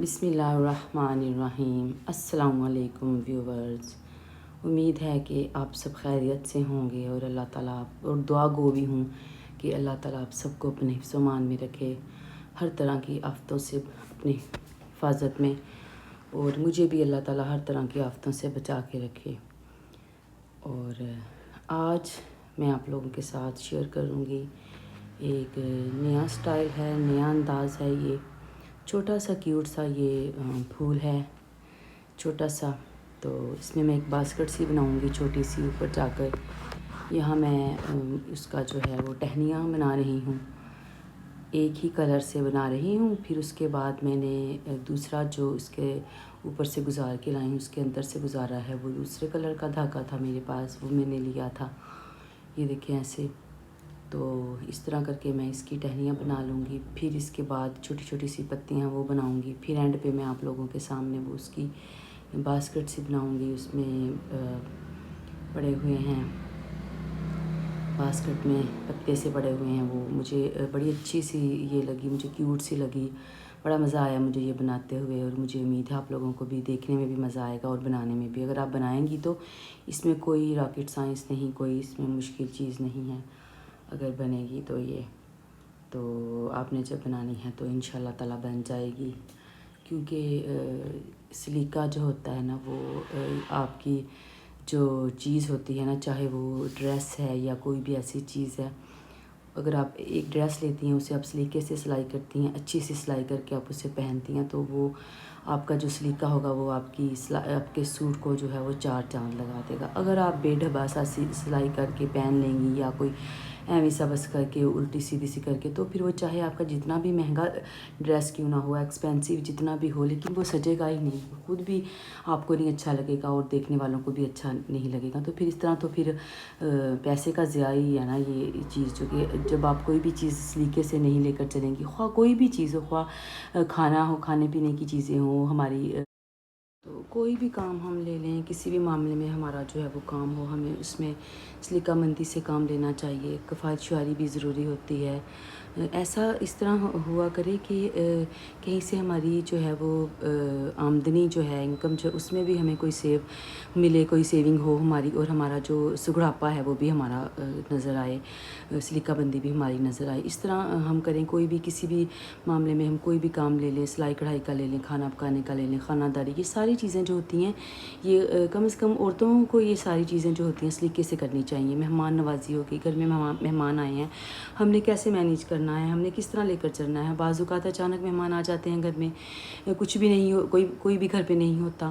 بسم اللہ الرحمن الرحیم۔ السلام علیکم ویورز، امید ہے کہ آپ سب خیریت سے ہوں گے اور اللہ تعالیٰ اور دعا گو بھی ہوں کہ اللہ تعالیٰ آپ سب کو اپنے حفظ و امان میں رکھے، ہر طرح کی آفتوں سے اپنی حفاظت میں، اور مجھے بھی اللہ تعالیٰ ہر طرح کی آفتوں سے بچا کے رکھے۔ اور آج میں آپ لوگوں کے ساتھ شیئر کروں گی ایک نیا سٹائل ہے، نیا انداز ہے۔ یہ چھوٹا سا کیوٹ سا یہ پھول ہے، چھوٹا سا، تو اس میں ایک باسکٹ سی بناؤں گی چھوٹی سی اوپر جا کر۔ یہاں میں اس کا جو ہے وہ ٹہنیاں بنا رہی ہوں، ایک ہی کلر سے بنا رہی ہوں۔ پھر اس کے بعد میں نے دوسرا جو اس کے اوپر سے گزار کے لائی ہوں، اس کے اندر سے گزارا ہے، وہ دوسرے کلر کا دھاگا تھا میرے پاس، وہ میں نے لیا تھا۔ یہ دیکھیں ایسے، تو اس طرح کر کے میں اس کی ٹہنیاں بنا لوں گی۔ پھر اس کے بعد چھوٹی چھوٹی سی پتیاں وہ بناؤں گی۔ پھر اینڈ پہ میں آپ لوگوں کے سامنے وہ اس کی باسکٹ سی بناؤں گی۔ اس میں پڑے ہوئے ہیں، باسکٹ میں پتے سے پڑے ہوئے ہیں، وہ مجھے بڑی اچھی سی یہ لگی، مجھے کیوٹ سی لگی، بڑا مزہ آیا مجھے یہ بناتے ہوئے، اور مجھے امید ہے آپ لوگوں کو بھی دیکھنے میں بھی مزہ آئے گا اور بنانے میں بھی۔ اگر آپ بنائیں گی تو اس میں کوئی راکٹ سائنس نہیں، کوئی اس میں مشکل چیز نہیں ہے اگر بنے گی تو۔ یہ تو آپ نے جب بنانی ہے تو انشاءاللہ تعالیٰ بن جائے گی، کیونکہ سلیقہ جو ہوتا ہے نا، وہ آپ کی جو چیز ہوتی ہے نا، چاہے وہ ڈریس ہے یا کوئی بھی ایسی چیز ہے، اگر آپ ایک ڈریس لیتی ہیں، اسے آپ سلیقے سے سلائی کرتی ہیں، اچھی سی سلائی کر کے آپ اسے پہنتی ہیں، تو وہ آپ کا جو سلیقہ ہوگا وہ آپ کے سوٹ کو جو ہے وہ چار چاند لگا دے گا۔ اگر آپ بے ڈھبا سا سلائی کر کے پہن لیں گی، یا کوئی ایویں سا بس کر کے الٹی سیدھی سی کر کے، تو پھر وہ چاہے آپ کا جتنا بھی مہنگا ڈریس کیوں نہ ہو، ایکسپینسو جتنا بھی ہو، لیکن وہ سجے گا ہی نہیں، خود بھی آپ کو نہیں اچھا لگے گا اور دیکھنے والوں کو بھی اچھا نہیں لگے گا۔ تو پھر اس طرح تو پھر پیسے کا ضیاع ہی ہے نا یہ چیز، جو کہ جب آپ کوئی بھی چیز سلیقے سے نہیں لے کر چلیں گی، خواہ کوئی بھی چیز ہو، خواہ کھانا ہو، کھانے پینے کی چیزیں ہوں ہماری، تو کوئی بھی کام ہم لے لیں، کسی بھی معاملے میں ہمارا جو ہے وہ کام ہو، ہمیں اس میں سلیقہ مندی سے کام لینا چاہیے، کفایت شعاری بھی ضروری ہوتی ہے۔ ایسا اس طرح ہوا کرے کہ کہیں سے ہماری جو ہے وہ آمدنی جو ہے، انکم جو، اس میں بھی ہمیں کوئی سیو ملے، کوئی سیونگ ہو ہماری، اور ہمارا جو سگڑاپا ہے وہ بھی ہمارا نظر آئے، سلیقہ بندی بھی ہماری نظر آئے۔ اس طرح ہم کریں، کوئی بھی کسی بھی معاملے میں ہم کوئی بھی کام لے لیں، سلائی کڑھائی کا لے لیں، کھانا پکانے کا لے لیں، خانہ داری، یہ ساری چیزیں جو ہوتی ہیں، یہ کم از کم عورتوں کو یہ ساری چیزیں جو ہوتی ہیں سلیقے سے کرنی چاہیے۔ مہمان نوازی ہو گئی، گھر میں مہمان آئے ہیں، ہم نے کیسے مینیج کرنا ہے، ہم نے کس طرح لے کر چلنا ہے۔ بعض اوقات اچانک مہمان آ جاتے ہیں گھر میں، کچھ بھی نہیں ہو، کوئی بھی گھر پہ نہیں ہوتا،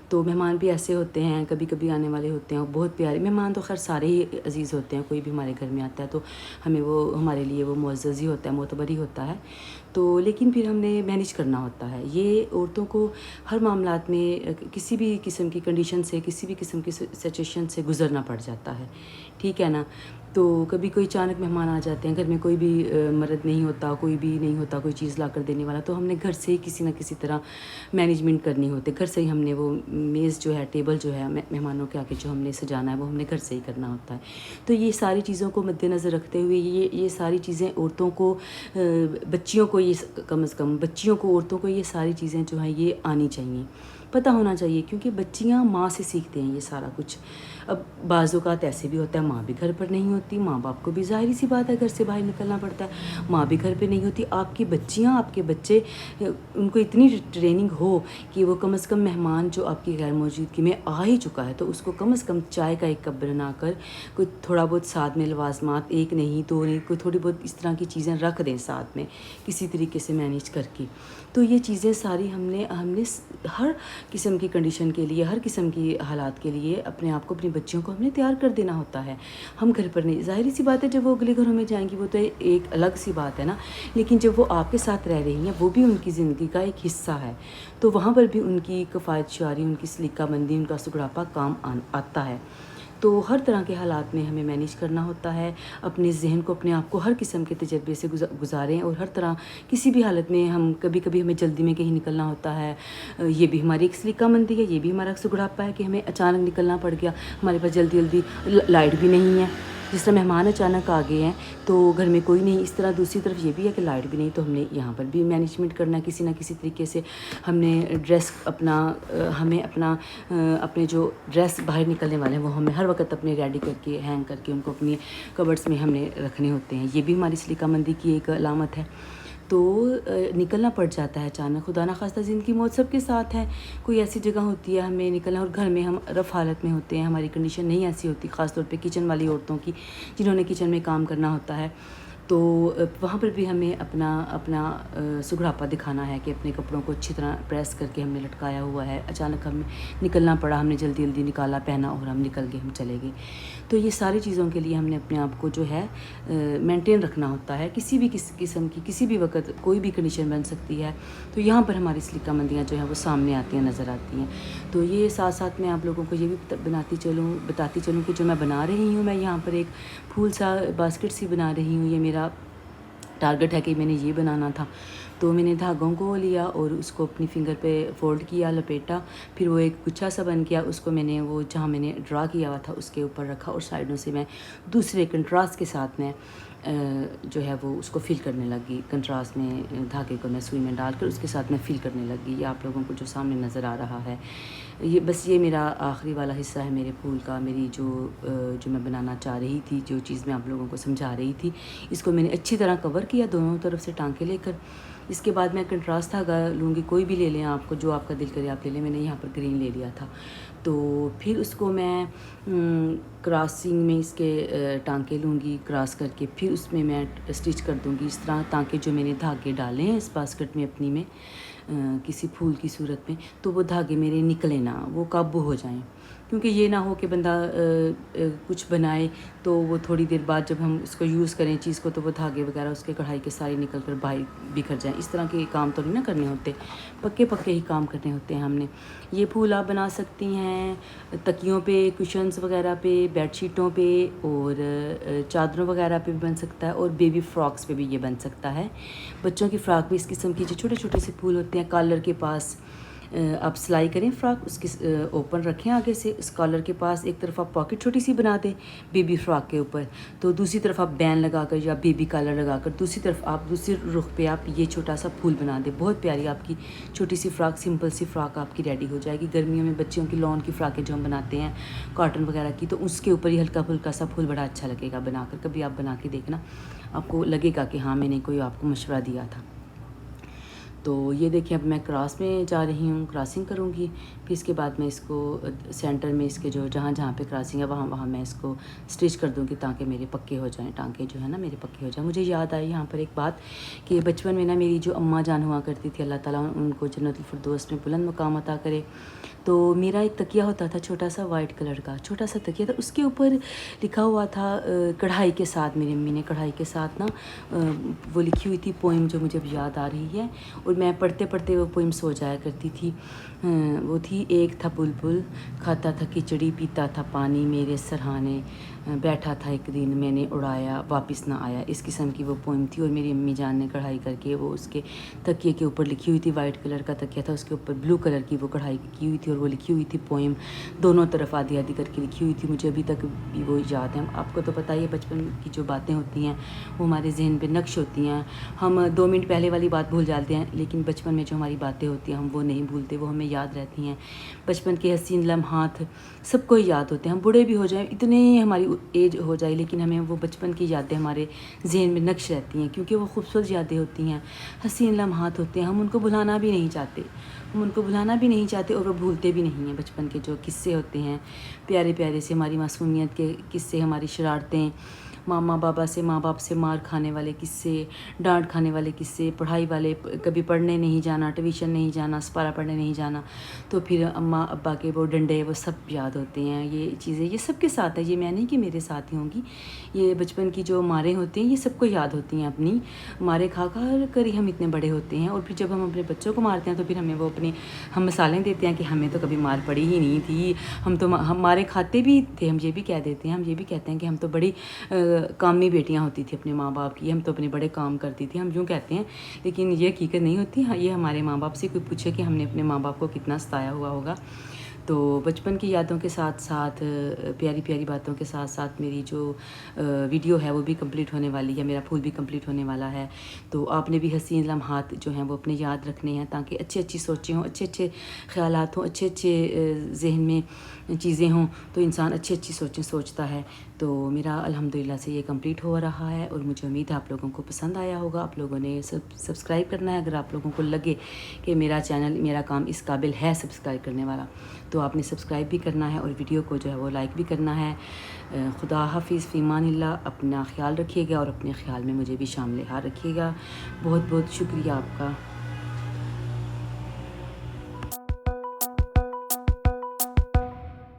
تو مہمان بھی ایسے ہوتے ہیں، کبھی کبھی آنے والے ہوتے ہیں بہت پیارے مہمان، تو خیر سارے ہی عزیز ہوتے ہیں، کوئی بھی ہمارے گھر میں آتا ہے تو ہمیں وہ ہمارے لیے وہ معزز ہی ہوتا ہے، معتبر ہی ہوتا ہے، تو لیکن پھر ہم نے مینیج کرنا ہوتا ہے۔ یہ عورتوں کو ہر معاملات میں کسی بھی قسم کی کنڈیشن سے، کسی بھی قسم کی سچویشن سے گزرنا پڑ جاتا ہے، ٹھیک ہے نا۔ تو کبھی کوئی اچانک مہمان آ جاتے ہیں، گھر میں کوئی بھی مرد نہیں ہوتا، کوئی بھی نہیں ہوتا کوئی چیز لا کر دینے والا، تو ہم نے گھر سے ہی کسی نہ کسی طرح مینجمنٹ کرنی ہوتی ہے، گھر سے ہی ہم نے وہ میز جو ہے، ٹیبل جو ہے، مہمانوں کے آگے جو ہم نے سجانا ہے، وہ ہم نے گھر سے ہی کرنا ہوتا ہے۔ تو یہ ساری چیزوں کو مد نظر رکھتے ہوئے یہ ساری چیزیں عورتوں کو، بچیوں کو، یہ کم از کم بچیوں کو، عورتوں کو یہ ساری چیزیں جو ہیں یہ آنی چاہیے، پتہ ہونا چاہیے، کیونکہ بچیاں ماں سے سیکھتے ہیں یہ سارا کچھ۔ اب بعض اوقات ایسے بھی ہوتا ہے، ماں بھی گھر پر نہیں ہوتی، ماں باپ کو بھی ظاہری سی بات ہے گھر سے باہر نکلنا پڑتا ہے، ماں بھی گھر پہ نہیں ہوتی، آپ کی بچیاں، آپ کے بچے، ان کو اتنی ٹریننگ ہو کہ وہ کم از کم مہمان جو آپ کی غیر موجودگی میں آ ہی چکا ہے، تو اس کو کم از کم چائے کا ایک کپ بنا کر، کوئی تھوڑا بہت ساتھ میں لوازمات، ایک نہیں دو نہیں، کوئی تھوڑی بہت اس طرح کی چیزیں رکھ دیں ساتھ میں، کسی طریقے سے مینیج کر کے۔ تو یہ چیزیں ساری ہم نے ہر قسم کی کنڈیشن کے لیے، ہر قسم کی حالات کے لیے اپنے آپ کو، اپنی بچیوں کو ہم نے تیار کر دینا ہوتا ہے۔ ہم گھر پر نہیں، ظاہری سی بات ہے جب وہ اگلے گھروں میں جائیں گی وہ تو ایک الگ سی بات ہے نا، لیکن جب وہ آپ کے ساتھ رہ رہی ہیں، وہ بھی ان کی زندگی کا ایک حصہ ہے، تو وہاں پر بھی ان کی کفایت شعاری، ان کی سلیقہ بندی، ان کا سگڑاپا کام آتا ہے۔ تو ہر طرح کے حالات میں ہمیں مینیج کرنا ہوتا ہے، اپنے ذہن کو، اپنے آپ کو ہر قسم کے تجربے سے گزاریں، اور ہر طرح کسی بھی حالت میں کبھی کبھی ہمیں جلدی میں کہیں نکلنا ہوتا ہے، یہ بھی ہماری ایک سلیقہ مندی ہے، یہ بھی ہمارا سگڑاپا ہے کہ ہمیں اچانک نکلنا پڑ گیا، ہمارے پاس جلدی لائٹ بھی نہیں ہے، جس طرح مہمان اچانک آ گئے ہیں تو گھر میں کوئی نہیں، اس طرح دوسری طرف یہ بھی ہے کہ لائٹ بھی نہیں، تو ہم نے یہاں پر بھی مینجمنٹ کرنا ہے کسی نہ کسی طریقے سے. ہم نے ڈریس ہمیں اپنے جو ڈریس باہر نکلنے والے ہیں وہ ہمیں ہر وقت اپنے ریڈی کر کے ہینگ کر کے ان کو اپنی کبرڈس میں ہم نے رکھنے ہوتے ہیں. یہ بھی ہماری سلیقہ مندی کی ایک علامت ہے. تو نکلنا پڑ جاتا ہے اچانک، خدا نخواستہ زندگی موت سب کے ساتھ ہے. کوئی ایسی جگہ ہوتی ہے ہمیں نکلنا، اور گھر میں ہم رف حالت میں ہوتے ہیں، ہماری کنڈیشن نہیں ایسی ہوتی، خاص طور پہ کچن والی عورتوں کی جنہوں نے کچن میں کام کرنا ہوتا ہے. تو وہاں پر بھی ہمیں اپنا سگڑاپا دکھانا ہے کہ اپنے کپڑوں کو اچھی طرح پریس کر کے ہم نے لٹکایا ہوا ہے. اچانک ہمیں نکلنا پڑا، ہم نے جلدی جلدی نکالا، پہنا اور ہم نکل گئے، ہم چلے گئے. تو یہ ساری چیزوں کے لیے ہم نے اپنے آپ کو جو ہے مینٹین رکھنا ہوتا ہے. کسی بھی قسم کی کسی بھی وقت کوئی بھی کنڈیشن بن سکتی ہے. تو یہاں پر ہماری سلیقہ مندیاں جو ہیں وہ سامنے آتی ہیں، نظر آتی ہیں. تو یہ ساتھ ساتھ میں آپ لوگوں کو یہ بھی بتاتی چلوں کہ جو میں بنا رہی ہوں، میں یہاں پر ایک پھول سا باسکٹ سی بنا رہی ہوں. یہ میرا ٹارگٹ ہے کہ میں نے یہ بنانا تھا. تو میں نے دھاگوں کو لیا اور اس کو اپنی فنگر پہ فولڈ کیا، لپیٹا، پھر وہ ایک گچھا سا بن گیا. اس کو میں نے وہ جہاں میں نے ڈرا کیا ہوا تھا اس کے اوپر رکھا، اور سائڈوں سے میں دوسرے کنٹراسٹ کے ساتھ میں جو ہے وہ اس کو فل کرنے لگی. کنٹراسٹ میں دھاگے کو میں سوئی میں ڈال کر اس کے ساتھ میں فل کرنے لگی. یہ آپ لوگوں کو جو سامنے نظر آ رہا ہے، یہ میرا آخری والا حصہ ہے میرے پھول کا. میری جو میں بنانا چاہ رہی تھی، جو چیز میں آپ لوگوں کو سمجھا رہی تھی، اس کو میں نے اچھی طرح کور کیا دونوں طرف سے ٹانکے لے کر. اس کے بعد میں کنٹراسٹ دھاگا لوں گی، کوئی بھی لے لیں آپ کو، جو آپ کا دل کرے آپ لے لیں. میں نے یہاں پر گرین لے لیا تھا. تو پھر اس کو میں کراسنگ میں اس کے ٹانکے لوں گی، کراس کر کے پھر اس میں اسٹچ کر دوں گی اس طرح، تاکہ جو میں نے دھاگے ڈالے ہیں اس باسکٹ میں اپنی میں کسی پھول کی صورت میں، تو وہ دھاگے میرے نکلے نہ، وہ قابو ہو جائیں. کیونکہ یہ نہ ہو کہ بندہ کچھ بنائے تو وہ تھوڑی دیر بعد جب ہم اس کو یوز کریں چیز کو، تو وہ دھاگے وغیرہ اس کے کڑھائی کے سارے نکل کر باہر بکھر جائیں. اس طرح کے کام تو نہیں نہ کرنے ہوتے، پکے ہی کام کرنے ہوتے ہیں ہم نے. یہ پھول آپ بنا سکتی ہیں تکیوں پہ، کشنز وغیرہ پہ، بیڈ شیٹوں پہ، اور چادروں وغیرہ پہ بھی بن سکتا ہے، اور بیبی فراکس پہ بھی یہ بن سکتا ہے. بچوں کی فراک بھی اس قسم کی جو چھوٹے چھوٹے سے پھول ہوتے ہیں، کالر کے پاس آپ سلائی کریں فراک، اس کی اوپن رکھیں آگے سے، اس کالر کے پاس ایک طرف آپ پاکٹ چھوٹی سی بنا دیں بیبی فراک کے اوپر، تو دوسری طرف آپ بین لگا کر یا بیبی کالر لگا کر دوسری طرف آپ دوسری رخ پہ آپ یہ چھوٹا سا پھول بنا دیں. بہت پیاری آپ کی چھوٹی سی فراک، سمپل سی فراک آپ کی ریڈی ہو جائے گی. گرمیوں میں بچیوں کی لون کی فراکیں جو ہم بناتے ہیں کاٹن وغیرہ کی، تو اس کے اوپر یہ ہلکا پھلکا سا پھول بڑا اچھا لگے گا بنا کر. کبھی آپ بنا کے دیکھنا، آپ کو لگے گا کہ ہاں میں نے کوئی آپ کو مشورہ دیا تھا. تو یہ دیکھیں اب میں کراس میں جا رہی ہوں، کراسنگ کروں گی. پھر اس کے بعد میں اس کو سینٹر میں اس کے جو جہاں پہ کراسنگ ہے وہاں میں اس کو سٹچ کر دوں گی، تاکہ میرے پکے ہو جائیں ٹانکے جو ہے نا، میرے پکے ہو جائیں. مجھے یاد آئی یہاں پر ایک بات کہ بچپن میں نا میری جو اماں جان ہوا کرتی تھی، اللہ تعالیٰ ان کو جنت الفردوس میں بلند مقام عطا کرے، تو میرا ایک تکیہ ہوتا تھا چھوٹا سا وائٹ کلر کا، چھوٹا سا تکیہ تھا. اس کے اوپر لکھا ہوا تھا کڑھائی کے ساتھ، میری امی نے کڑھائی کے ساتھ نا وہ لکھی ہوئی تھی پوئم، جو مجھے اب یاد آ رہی ہے، اور میں پڑھتے پڑھتے وہ پوئم سو جایا کرتی تھی. وہ تھی: ایک تھا بلبل کھاتا تھا کھچڑی، پیتا تھا پانی میرے سرہانے، بیٹھا تھا ایک دن میں نے اڑایا واپس نہ آیا. اس قسم کی وہ پوئم تھی، اور میری امی جان نے کڑھائی کر کے وہ اس کے تکیے کے اوپر لکھی ہوئی تھی. وائٹ کلر کا تکیہ تھا، اس کے اوپر بلو کلر کی وہ کڑھائی کی ہوئی تھی، اور وہ لکھی ہوئی تھی پوئم، دونوں طرف آدھی آدھی کر کے لکھی ہوئی تھی. مجھے ابھی تک بھی وہ یاد ہے. آپ کو تو پتہ ہی ہے بچپن کی جو باتیں ہوتی ہیں وہ ہمارے ذہن پہ نقش ہوتی ہیں. ہم 2 منٹ پہلے والی بات بھول جاتے ہیں، لیکن بچپن میں جو ہماری باتیں ہوتی ہیں ہم وہ نہیں بھولتے، وہ ہمیں یاد رہتی ہیں. بچپن کے حسین لمحات سب کو یاد ہوتے ہیں. ہم بوڑھے بھی ہو جائیں، اتنے ہماری ایج ہو جائے، لیکن ہمیں وہ بچپن کی یادیں ہمارے ذہن میں نقش رہتی ہیں، کیونکہ وہ خوبصورت یادیں ہوتی ہیں، حسین لمحات ہوتے ہیں. ہم ان کو بھلانا بھی نہیں چاہتے، اور وہ بھولتے بھی نہیں ہیں. بچپن کے جو قصے ہوتے ہیں پیارے پیارے سے، ہماری معصومیت کے قصے، ہماری شرارتیں، ماں باپ سے مار کھانے والے قصے، ڈانٹ کھانے والے قصے، پڑھائی والے، کبھی پڑھنے نہیں جانا، ٹیوشن نہیں جانا، سپارہ پڑھنے نہیں جانا، تو پھر اماں ابا کے وہ ڈنڈے، وہ سب یاد ہوتے ہیں. یہ چیزیں یہ سب کے ساتھ ہے، یہ میں نہیں کہ میرے ساتھ ہی ہوں گی. یہ بچپن کی جو ماریں ہوتی ہیں یہ سب کو یاد ہوتی ہیں. اپنی ماریں کھا کر ہی ہم اتنے بڑے ہوتے ہیں، اور پھر جب ہم اپنے بچوں کو مارتے ہیں تو پھر ہم مثالیں دیتے ہیں کہ ہمیں تو کبھی مار پڑی ہی نہیں تھی، ہم ماریں کھاتے بھی تھے. ہم یہ بھی کہہ دیتے ہیں، ہم یہ بھی کہتے ہیں کہ ہم تو بڑی کامی بیٹیاں ہوتی تھی اپنے ماں باپ کی، ہم تو اپنے بڑے کام کرتی تھی، ہم یوں کہتے ہیں، لیکن یہ حقیقت نہیں ہوتی. یہ ہمارے ماں باپ سے کوئی پوچھے کہ ہم نے اپنے ماں باپ کو کتنا ستایا ہوا ہوگا. تو بچپن کی یادوں کے ساتھ ساتھ پیاری پیاری باتوں کے ساتھ ساتھ میری جو ویڈیو ہے وہ بھی کمپلیٹ ہونے والی ہے، میرا پھول بھی کمپلیٹ ہونے والا ہے۔ تو آپ نے بھی حسین لمحات جو ہیں وہ اپنے یاد رکھنے ہیں، تاکہ اچھی اچھی سوچیں ہوں، اچھے اچھے خیالات ہوں، اچھے اچھے ذہن میں چیزیں ہوں، تو انسان اچھی اچھی سوچیں سوچتا ہے۔ تو میرا الحمدللہ سے یہ کمپلیٹ ہو رہا ہے، اور مجھے امید ہے آپ لوگوں کو پسند آیا ہوگا۔ آپ لوگوں نے سبسکرائب کرنا ہے، اگر آپ لوگوں کو لگے کہ میرا چینل، میرا کام اس قابل ہے سبسکرائب کرنے والا، تو آپ نے سبسکرائب بھی کرنا ہے، اور ویڈیو کو جو ہے وہ لائک بھی کرنا ہے۔ خدا حافظ، فی امان اللہ، اپنا خیال رکھیے گا، اور اپنے خیال میں مجھے بھی شامل حال رکھیے گا۔ بہت بہت شکریہ آپ کا۔